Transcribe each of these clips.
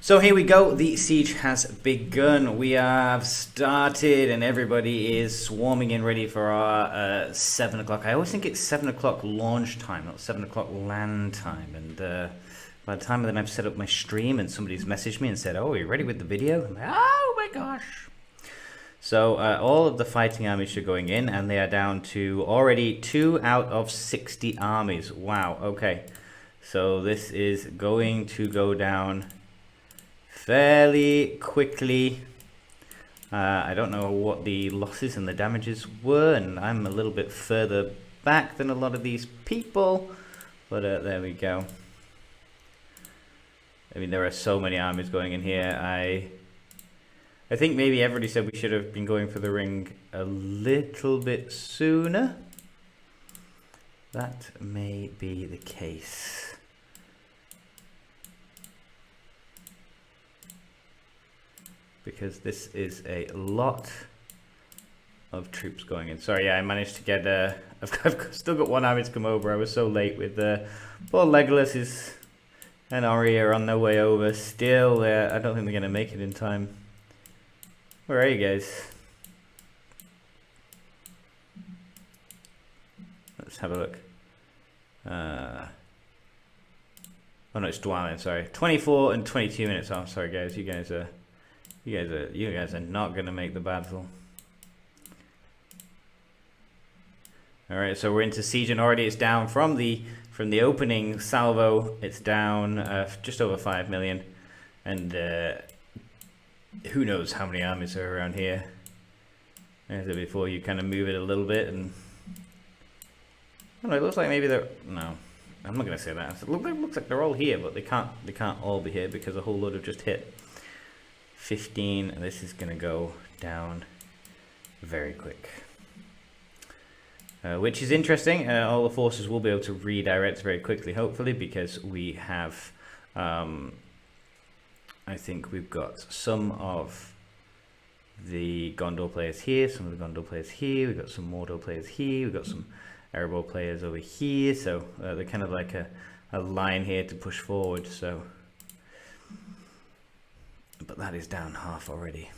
So here we go, the siege has begun. We have started and everybody is swarming in ready for our 7 o'clock. I always think it's 7 o'clock launch time, not 7 o'clock land time. And by the time that I've set up my stream and somebody's messaged me and said, oh, are you ready with the video? I'm like, oh my gosh. So all of the fighting armies are going in and they are down to already 2 out of 60 armies. Wow, okay. So this is going to go down fairly quickly. I don't know what the losses and the damages were, and I'm a little bit further back than a lot of these people, but there we go. I mean, there are so many armies going in here. I think maybe everybody said we should have been going for the ring a little bit sooner. That may be the case. Because this is a lot of troops going in. Sorry, yeah, I managed to get. I've still got one army to come over. I was so late with poor Legolas and Ori are on their way over. Still, I don't think they're gonna make it in time. Where are you guys? Let's have a look. Oh no, it's Dwalin. Sorry, 24 and 22 minutes. Oh, sorry guys, you guys are not gonna make the battle. All right, so we're into siege and already it's down from the opening salvo. It's down just over 5 million, and who knows how many armies are around here. As I said before, you kind of move it a little bit, and I don't know, it looks like maybe they're no. I'm not gonna say that. It looks like they're all here, but they can't all be here because a whole load have just hit. 15, and this is going to go down very quick. Which is interesting. All the forces will be able to redirect very quickly, hopefully, because we have, I think we've got some of the Gondor players here, some of the Gondor players here, we've got some Mordor players here, we've got some Erebor players over here, so they're kind of like a line here to push forward, so... But that is down half already.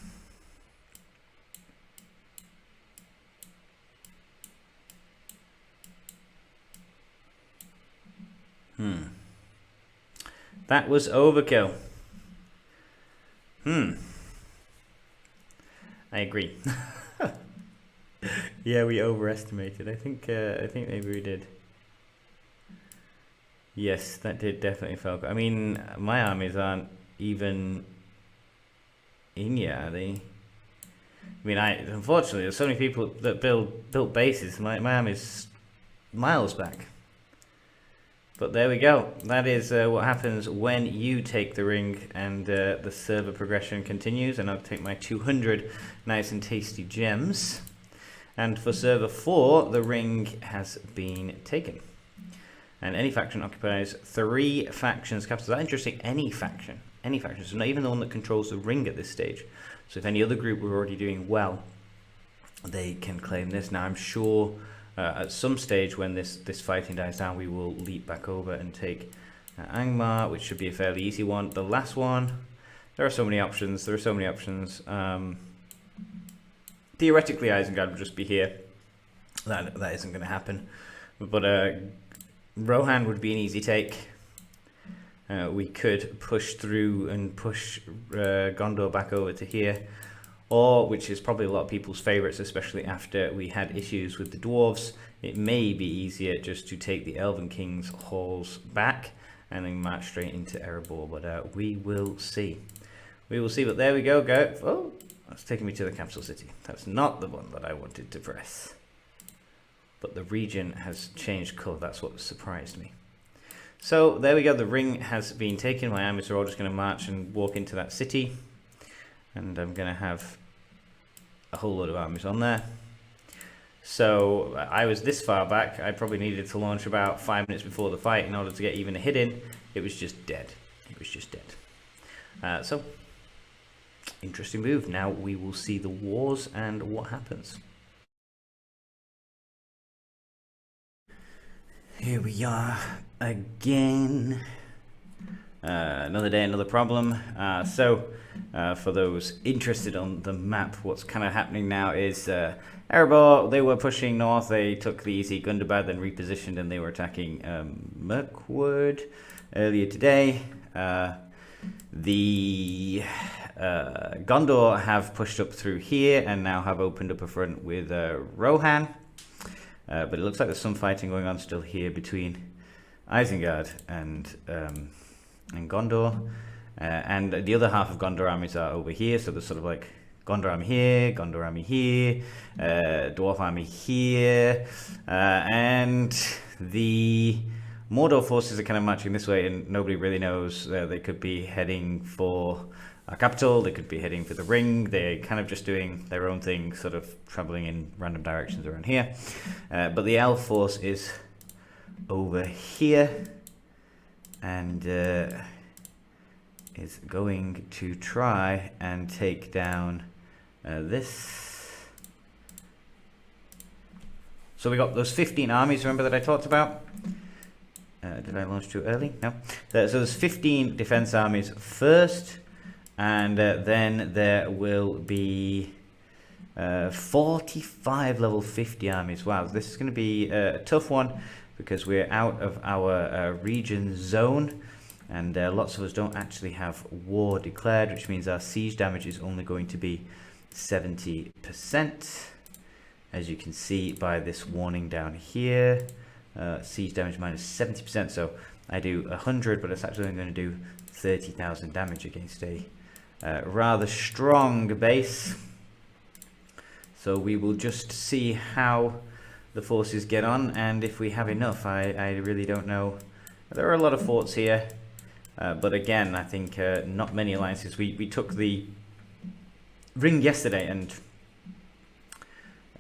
That was overkill. I agree. Yeah, we overestimated. I think maybe we did. Yes, that did definitely feel. I mean, my armies aren't even in yet, are they? I mean, unfortunately there's so many people that built bases. My army's miles back. But there we go. That is what happens when you take the ring, and the server progression continues. And I'll take my 200 nice and tasty gems. And for server 4, the ring has been taken. And any faction occupies 3 factions capitals. That's interesting. Any faction, so not even the one that controls the ring at this stage. So if any other group were already doing well, they can claim this. Now I'm sure at some stage when this fighting dies down, we will leap back over and take Angmar, which should be a fairly easy one. The last one, there are so many options. Theoretically, Isengard would just be here. That isn't going to happen. But Rohan would be an easy take. We could push through and push Gondor back over to here, or, which is probably a lot of people's favourites, especially after we had issues with the dwarves, it may be easier just to take the Elven King's halls back and then march straight into Erebor, but we will see. We will see, but there we go, Oh, that's taking me to the capital city. That's not the one that I wanted to press. But the region has changed colour, that's what surprised me. So there we go, the ring has been taken. My armies are all just going to march and walk into that city. And I'm going to have a whole load of armies on there. So I was this far back, I probably needed to launch about 5 minutes before the fight in order to get even a hit in. It was just dead. It was just dead. So, interesting move. Now we will see the wars and what happens. Here we are again. Another day, another problem. For those interested on the map, what's kind of happening now is Erebor, they were pushing north. They took the easy Gundabad, then repositioned, and they were attacking Mirkwood earlier today. The Gondor have pushed up through here and now have opened up a front with Rohan. But it looks like there's some fighting going on still here between Isengard and Gondor. And the other half of Gondor armies are over here, so there's sort of like Gondor army here, Gondor army here, Dwarf army here, and the Mordor forces are kind of marching this way, and nobody really knows. They could be heading for our capital, they could be heading for the ring. They're kind of just doing their own thing, sort of traveling in random directions around here. But the elf force is over here, and is going to try and take down this. So we got those 15 armies, remember, that I talked about? Did I launch too early? No. So there's 15 defense armies first, and then there will be 45 level 50 armies. Wow, this is going to be a tough one because we're out of our region zone, and lots of us don't actually have war declared, which means our siege damage is only going to be 70%, as you can see by this warning down here. Siege damage minus 70%, so I do 100, but it's actually only going to do 30,000 damage against a rather strong base. So we will just see how the forces get on, and if we have enough. I really don't know. There are a lot of forts here, but again, I think not many alliances. We took the ring yesterday, and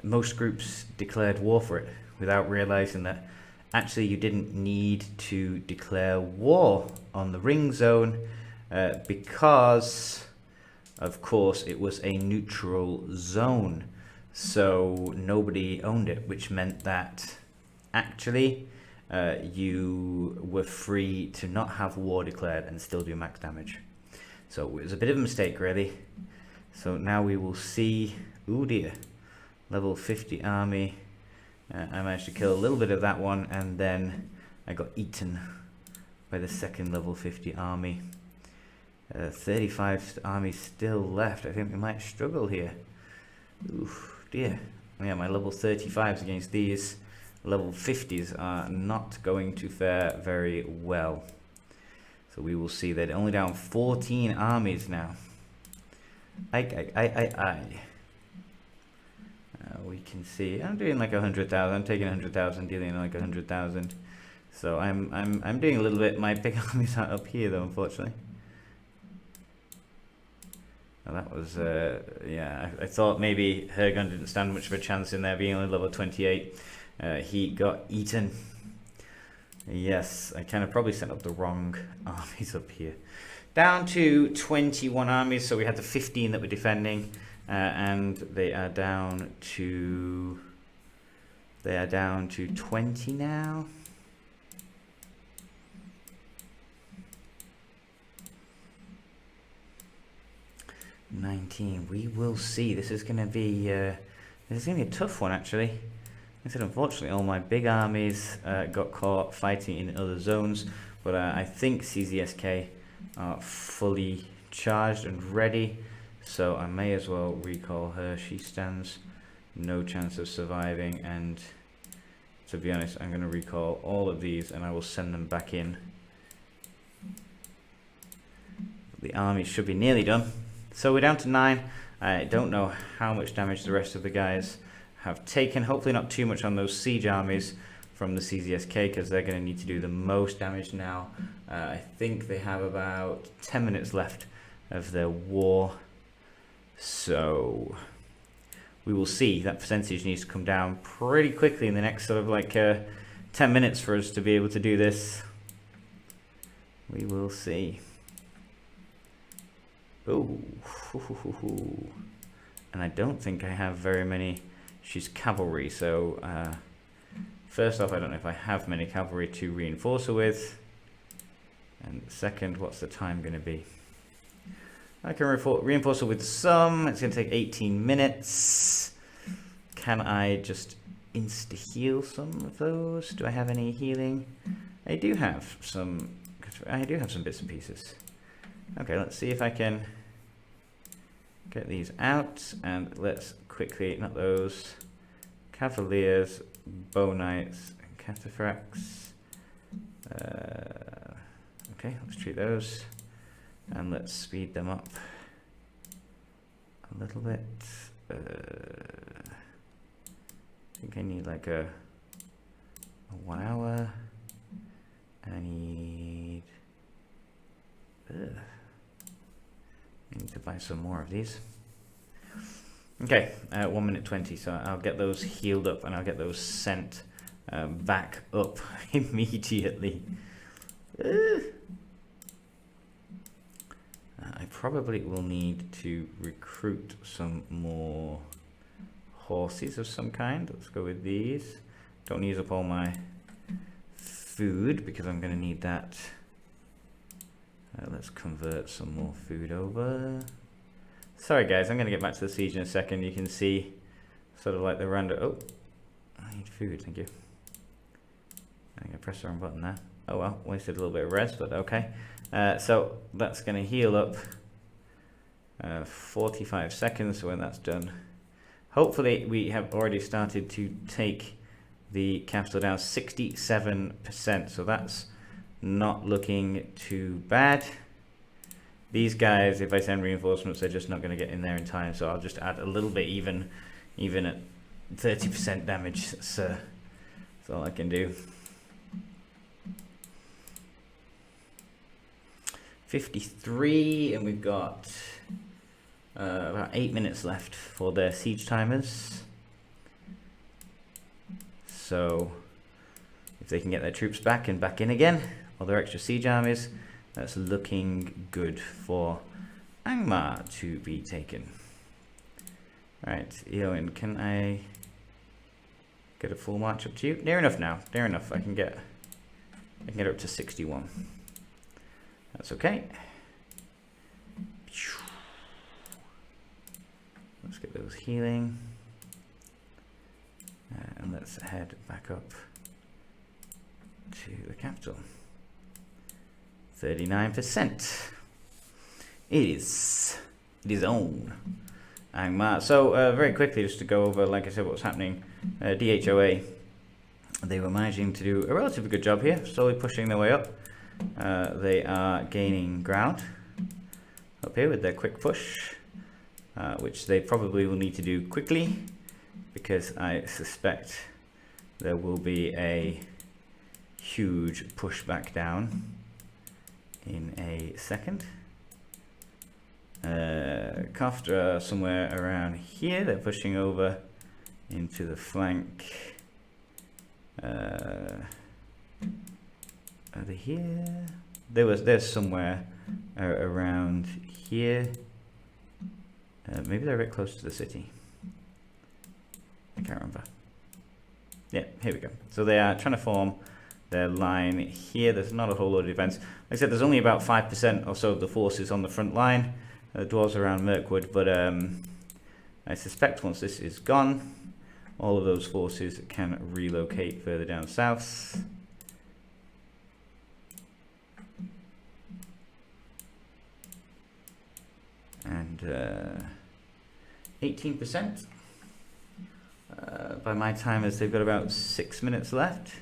most groups declared war for it without realizing that actually you didn't need to declare war on the ring zone because, of course, it was a neutral zone. So nobody owned it, which meant that actually you were free to not have war declared and still do max damage. So it was a bit of a mistake, really. So now we will see. Oh dear. Level 50 army. I managed to kill a little bit of that one, and then I got eaten by the second level 50 army. 35 armies still left. I think we might struggle here. Oof, dear. Yeah, my level 35s against these level 50s are not going to fare very well. So we will see. They're only down 14 armies now. We can see I'm doing like 100,000. I'm taking 100,000, dealing like 100,000. So I'm doing a little bit. My big armies are up here though, unfortunately. Well, that was yeah. I thought maybe Hergon didn't stand much of a chance in there, being only level 28. He got eaten. Yes, I kind of probably sent up the wrong armies up here. Down to 21 armies. So we had the 15 that were defending. And they are down to 20 now. $19. We will see. This is going to be a tough one, actually. I said, unfortunately, all my big armies got caught fighting in other zones, but I think CZSK are fully charged and ready. So I may as well recall her. She stands no chance of surviving, and to be honest, I'm going to recall all of these and I will send them back in. The army should be nearly done. So we're down to 9. I don't know how much damage the rest of the guys have taken. Hopefully not too much on those siege armies from the CZSK, because they're going to need to do the most damage now. I think they have about 10 minutes left of their war. So we will see. That percentage needs to come down pretty quickly in the next sort of like 10 minutes for us to be able to do this. We will see. Oh, and I don't think I have very many. She's cavalry, so first off, I don't know if I have many cavalry to reinforce her with. And second, what's the time going to be? I can reinforce it with some. It's going to take 18 minutes. Can I just insta-heal some of those? Do I have any healing? I do have some bits and pieces. Okay, let's see if I can get these out. And let's quickly, not those, Cavaliers, Bow Knights, and Cataphracts. Okay, let's treat those. And let's speed them up a little bit. I think I need like a 1 hour. I need I need to buy some more of these. Okay, 1 minute 20, so I'll get those healed up and I'll get those sent back up immediately. I probably will need to recruit some more horses of some kind. Let's go with these. Don't use up all my food because I'm going to need that. Let's convert some more food over. Sorry guys, I'm going to get back to the siege in a second. You can see sort of like the random... Oh, I need food, thank you. I think I pressed the wrong button there. Oh well, wasted a little bit of res, but okay. So that's going to heal up 45 seconds. So when that's done, hopefully we have already started to take the capital down 67%. So that's not looking too bad. These guys, if I send reinforcements, they're just not going to get in there in time. So I'll just add a little bit even at 30% damage. That's all I can do. 53, and we've got about 8 minutes left for their siege timers. So if they can get their troops back and back in again, or their extra siege armies, that's looking good for Angmar to be taken. Right, Eowyn, can I get a full march up to you? Near enough now. Near enough. I can get up to 61. That's okay. Let's get those healing. And let's head back up to the capital. 39%. It is on Angmar. So very quickly, just to go over, like I said, what's happening. DHOA, they were managing to do a relatively good job here, slowly pushing their way up. They are gaining ground up here with their quick push, which they probably will need to do quickly, because I suspect there will be a huge pushback down in a second. Kaftra somewhere around here. They're pushing over into the flank. Are they here? There's somewhere around here. Maybe they're a bit close to the city. I can't remember. Yeah, here we go. So they are trying to form their line here. There's not a whole lot of defense. Like I said, there's only about 5% or so of the forces on the front line. Dwarves around Mirkwood, but I suspect once this is gone, all of those forces can relocate further down south. And 18%. By my timers, they've got about 6 minutes left.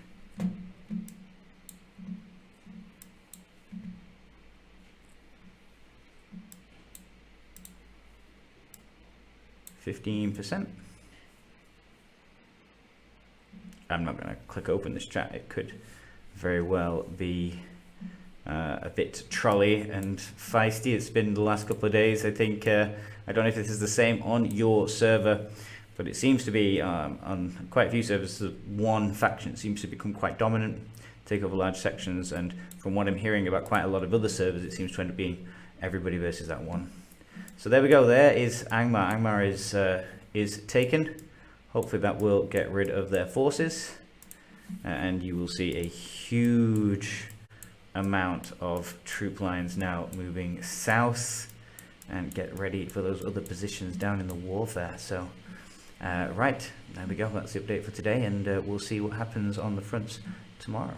%. I'm not going to click open this chat. It could very well be a bit trolley and feisty. It's been the last couple of days. I think I don't know if this is the same on your server, but it seems to be on quite a few servers. One faction seems to become quite dominant, take over large sections, and from what I'm hearing about quite a lot of other servers, it seems to end up being everybody versus that one. So there we go. There is Angmar. Angmar is taken. Hopefully that will get rid of their forces, and you will see a huge amount of troop lines now moving south and get ready for those other positions down in the warfare. So right, there we go, that's the update for today, and we'll see what happens on the fronts tomorrow.